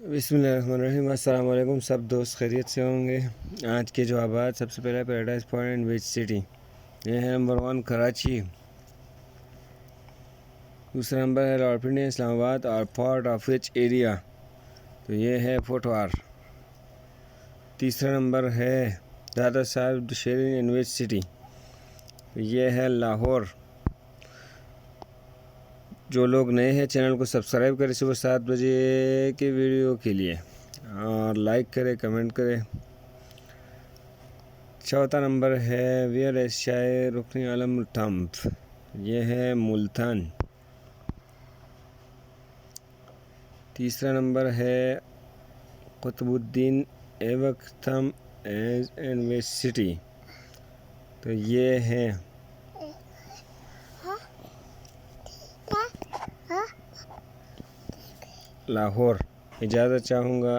بسم اللہ الرحمن الرحیم۔ السلام علیکم، سب دوست خیریت سے ہوں گے۔ آج کے جوابات، سب سے پہلے paradise point and which city, یہ ہے نمبر 1 کراچی، دوسرا نمبر ہے راولپنڈی اسلام آباد اور پارٹ آف وچ ایریا، تو یہ ہے فوٹوار۔ تیسرا نمبر ہے دادا صاحب شیرین اینڈ وچ سٹی، تو یہ ہے لاہور۔ جو لوگ نئے ہیں چینل کو سبسکرائب کریں صبح 7 بجے کی ویڈیو کے لیے، اور لائک کرے، کمنٹ کرے۔ چوتھا نمبر ہے ویئر ایشیائے رکن عالم ٹمپ، یہ ہے ملتان۔ تیسرا نمبر ہے قطب الدین ایبک تھم ایز اینڈ ویسٹ سٹی، تو یہ ہے لاہور۔ اجازت چاہوں گا۔